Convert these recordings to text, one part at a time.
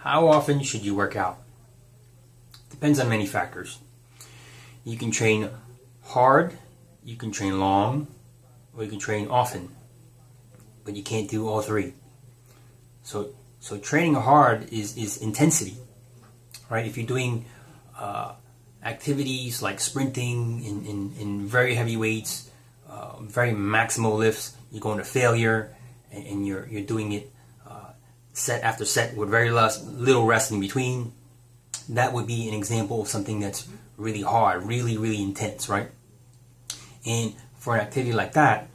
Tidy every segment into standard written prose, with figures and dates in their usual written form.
How often should you work out? Depends on many factors. You can train hard, you can train long, or you can train often, but you can't do all three. So training hard is intensity, right? If you're doing activities like sprinting in very heavy weights, very maximal lifts, you're going to failure, and you're doing it set after set with very little rest in between. That would be an example of something that's really hard, really intense, right? And for an activity like that,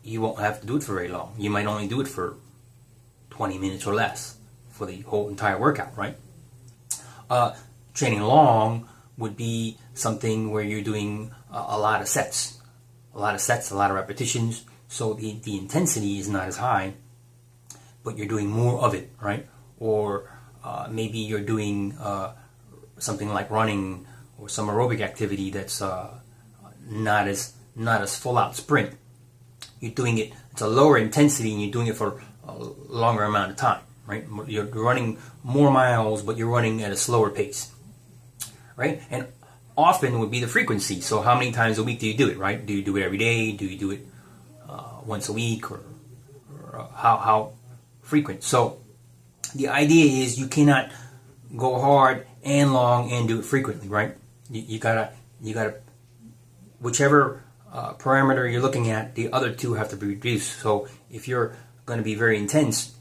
you won't have to do it for very long. You might only do it for 20 minutes or less for the whole entire workout, right? Training long would be something where you're doing a lot of sets, a lot of repetitions, so the intensity is not as high, but you're doing more of it, right? Or maybe you're doing something like running or some aerobic activity that's not as full out sprint. You're doing it, it's a lower intensity, and you're doing it for a longer amount of time, right? You're running more miles, but you're running at a slower pace, right? And often would be the frequency. So how many times a week do you do it, right? Do you do it every day? Do you do it once a week, or how frequent? So the idea is you cannot go hard and long and do it frequently, right? You gotta whichever parameter you're looking at, the other two have to be reduced. So if you're going to be very intense,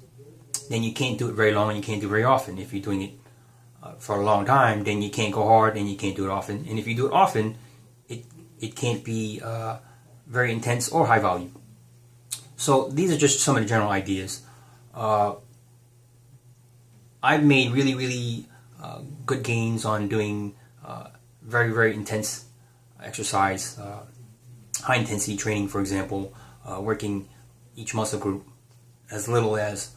then you can't do it very long and you can't do it very often. If you're doing it for a long time, then you can't go hard and you can't do it often. And if you do it often, it can't be very intense or high volume. So these are just some of the general ideas. I've made really good gains on doing very intense exercise, high intensity training, for example, working each muscle group as little as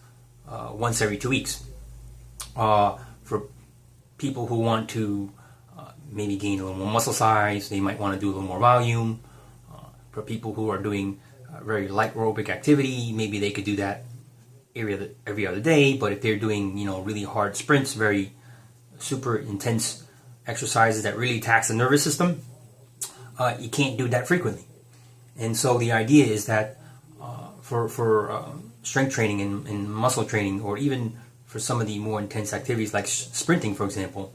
once every 2 weeks. For people who want to maybe gain a little more muscle size, they might want to do a little more volume. For people who are doing very light aerobic activity, maybe they could do that every other day. But if they're doing really hard sprints, very super intense exercises that really tax the nervous system, you can't do that frequently. And so the idea is that for strength training and muscle training, or even for some of the more intense activities like sprinting, for example,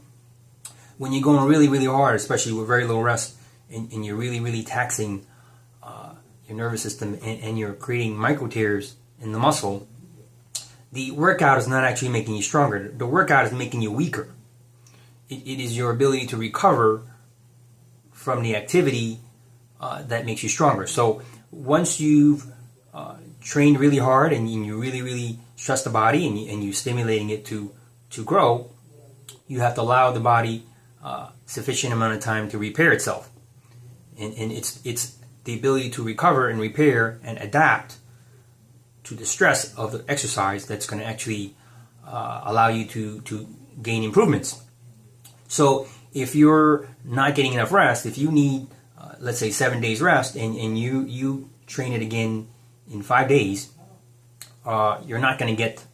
when you're going really hard, especially with very little rest, and you're really taxing your nervous system, and you're creating micro tears in the muscle, the workout is not actually making you stronger. The workout is making you weaker. It is your ability to recover from the activity that makes you stronger. So once you've trained really hard and you really stress the body, and you're stimulating it to grow, you have to allow the body sufficient amount of time to repair itself. And it's the ability to recover and repair and adapt to the stress of the exercise that's going to actually allow you to gain improvements. So if you're not getting enough rest, if you need, let's say, 7 days rest, and you train it again in 5 days, you're not going to get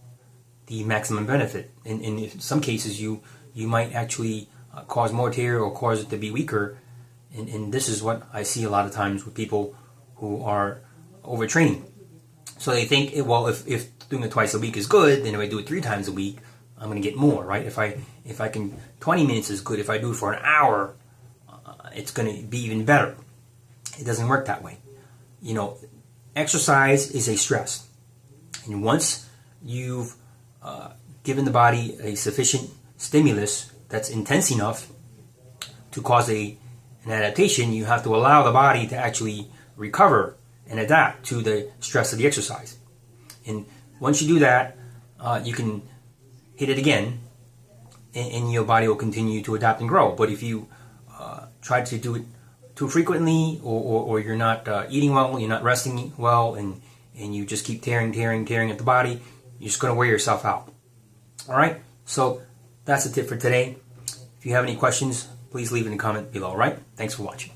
the maximum benefit. And in some cases, you might actually cause more tear or cause it to be weaker. And this is what I see a lot of times with people who are overtraining. So they think, well, if doing it twice a week is good, then if I do it 3 times a week, I'm going to get more, right? If I can, 20 minutes is good. If I do it for an hour, it's going to be even better. It doesn't work that way. Exercise is a stress. And once you've given the body a sufficient stimulus that's intense enough to cause an adaptation, you have to allow the body to actually recover and adapt to the stress of the exercise. And once you do that, you can hit it again, and your body will continue to adapt and grow. But if you try to do it too frequently, or you're not eating well, you're not resting well, and you just keep tearing at the body, you're just going to wear yourself out. All right? So that's the tip for today. If you have any questions, please leave in the comment below, all right? Thanks for watching.